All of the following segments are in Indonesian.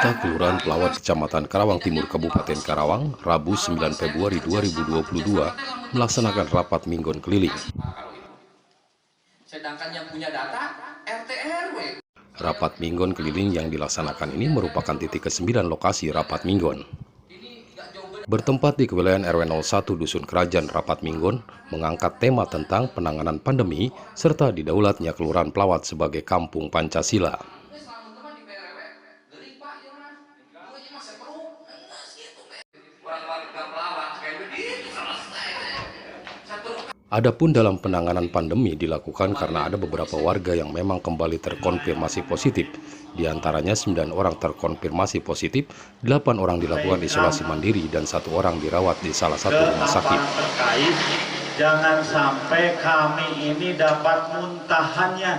Pemerintah Kelurahan Pelawat Kecamatan Karawang Timur Kabupaten Karawang, Rabu 9 Februari 2022 melaksanakan rapat mingguan keliling. Sedangkan yang punya data RT RW. Rapat mingguan keliling yang dilaksanakan ini merupakan titik ke-9 lokasi rapat mingguan. Bertempat di kewilayahan RW 01 Dusun Kerajaan, rapat mingguan mengangkat tema tentang penanganan pandemi serta didaulatnya Kelurahan Pelawat sebagai Kampung Pancasila. Adapun dalam penanganan pandemi dilakukan karena ada beberapa warga yang memang kembali terkonfirmasi positif. Di antaranya 9 orang terkonfirmasi positif, 8 orang dilakukan isolasi mandiri, dan 1 orang dirawat di salah satu rumah sakit. Terkait, jangan sampai kami ini dapat muntahannya.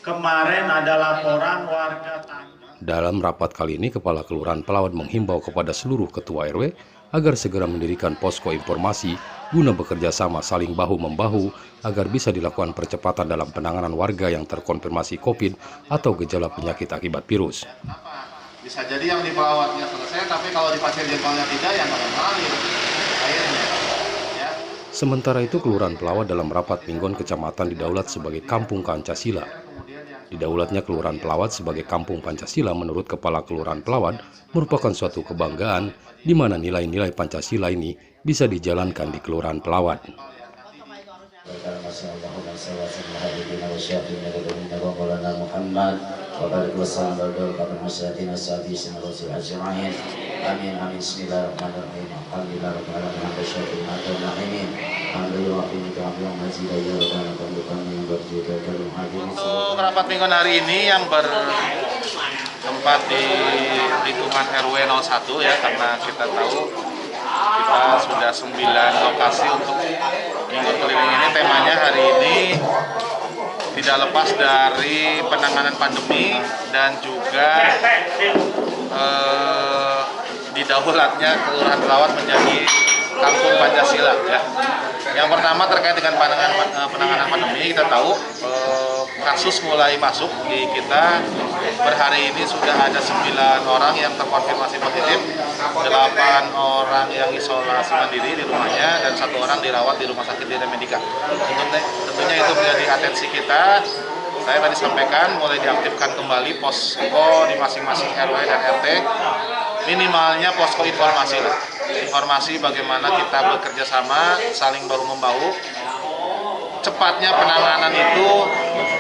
Kemarin ada laporan warga Tangerang. Dalam rapat kali ini, Kepala Kelurahan Pelawat menghimbau kepada seluruh Ketua RW agar segera mendirikan posko informasi guna bekerja sama saling bahu-membahu agar bisa dilakukan percepatan dalam penanganan warga yang terkonfirmasi COVID atau gejala penyakit akibat virus. Bisa jadi yang di Pelawatnya selesai, tapi kalau di Pasir Jengkolnya tidak, ya nggak mengalir airnya. Ya. Sementara itu, Kelurahan Pelawat dalam rapat mingguan kecamatan didaulat sebagai Kampung Pancasila. Didaulatnya Kelurahan Pelawat sebagai Kampung Pancasila menurut Kepala Kelurahan Pelawat merupakan suatu kebanggaan di mana nilai-nilai Pancasila ini bisa dijalankan di Kelurahan Pelawat. Untuk rapat mingguan hari ini yang bertempat di lingkungan RW 01 ya, karena kita tahu kita sudah 9 lokasi untuk mingguan keliling ini. Temanya hari ini tidak lepas dari penanganan pandemi dan juga didaulatnya Kelurahan Pelawat menjadi Kampung Pancasila ya. Yang pertama terkait dengan penanganan pandemi, kita tahu kasus mulai masuk di kita. Per hari ini sudah ada 9 orang yang terkonfirmasi positif, 8 orang yang isolasi mandiri di rumahnya, dan 1 orang dirawat di rumah sakit Dira Medika. Tentunya itu menjadi atensi kita. Saya tadi sampaikan mulai diaktifkan kembali posko di masing-masing RW dan RT, minimalnya posko informasi lah. Informasi bagaimana kita bekerja sama, saling bahu-membahu. Cepatnya penanganan itu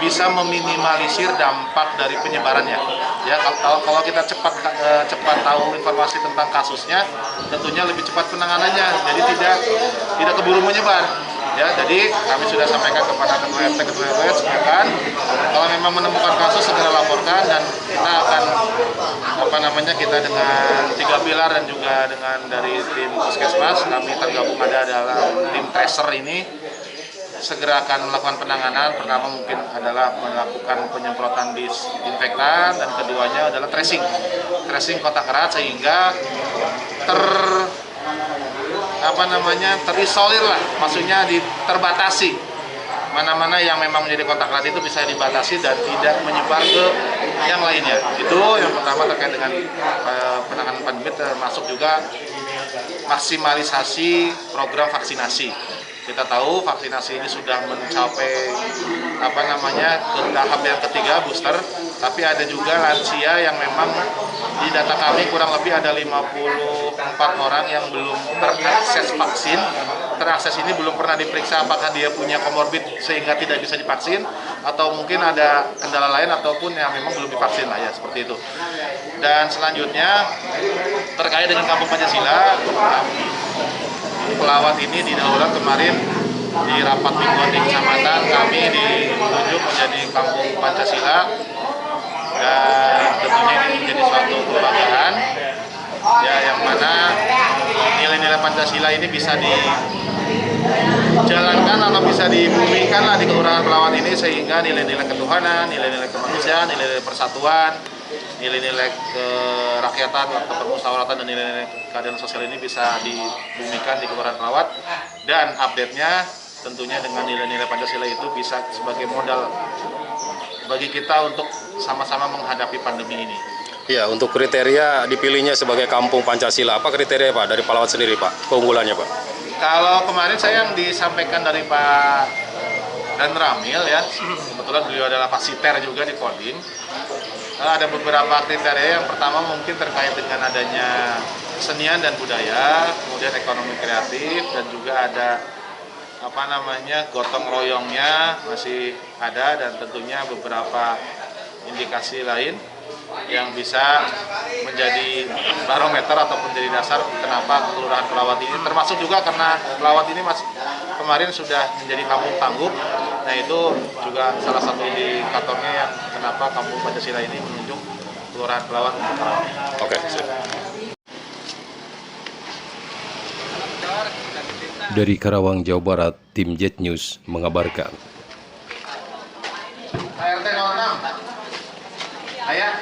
bisa meminimalisir dampak dari penyebarannya. Ya, kalau kita cepat tahu informasi tentang kasusnya, tentunya lebih cepat penanganannya. Jadi tidak keburu menyebar. Ya, jadi kami sudah sampaikan kepada Ketua RT, Ketua RW, silakan kalau memang menemukan kasus segera laporkan, dan kita akan kita dengan 3 pilar dan juga dengan dari tim Puskesmas, kami tergabung ada dalam tim tracer ini, segera akan melakukan penanganan. Pertama mungkin adalah melakukan penyemprotan disinfektan, dan keduanya adalah tracing kontak erat sehingga terisolir lah, maksudnya terbatasi. Mana-mana yang memang menjadi kontak erat itu bisa dibatasi dan tidak menyebar ke yang lainnya. Itu yang pertama terkait dengan penanganan pandemi, termasuk juga maksimalisasi program vaksinasi. Kita tahu vaksinasi ini sudah mencapai ke tahap yang ketiga, booster, tapi ada juga lansia yang memang di data kami kurang lebih ada 54 orang yang belum terakses vaksin. Terakses ini belum pernah diperiksa apakah dia punya komorbid sehingga tidak bisa divaksin, atau mungkin ada kendala lain, ataupun yang memang belum divaksin lah ya, seperti itu. Dan selanjutnya terkait dengan Kampung Pancasila, Pelawat ini didaulat kemarin di rapat mingguan di kecamatan, kami ditunjuk menjadi Kampung Pancasila, dan tentunya ini menjadi suatu kebanggaan ya, yang mana nilai-nilai Pancasila ini bisa dijalankan atau bisa dibumikan lah di Kelurahan Pelawat ini, sehingga nilai-nilai ketuhanan, nilai-nilai kemanusiaan, nilai-nilai persatuan, nilai-nilai kerakyatan atau permusyawaratan, dan nilai-nilai keadilan sosial ini bisa dibumikan di Kelurahan Pelawat. Dan update-nya tentunya dengan nilai-nilai Pancasila itu bisa sebagai modal bagi kita untuk sama-sama menghadapi pandemi ini. Ya, untuk kriteria dipilihnya sebagai kampung Pancasila, apa kriteria Pak dari Palawat sendiri Pak, keunggulannya Pak? Kalau kemarin saya yang disampaikan dari Pak Dan Ramil ya, kebetulan beliau adalah pasiter juga di Kodim. Ada beberapa kriteria. Yang pertama mungkin terkait dengan adanya kesenian dan budaya, kemudian ekonomi kreatif, dan juga ada gotong royongnya masih ada, dan tentunya beberapa indikasi lain yang bisa menjadi barometer ataupun menjadi dasar kenapa Kelurahan Pelawat ini, termasuk juga karena Pelawat ini kemarin sudah menjadi kampung tangguh. Nah, itu juga salah satu indikatornya yang kenapa kampung Pancasila ini menunjuk Kelurahan Pelawat untuk Pelawat. Oke. Dari Karawang, Jawa Barat, tim Jet News mengabarkan. RT 06. Ayah.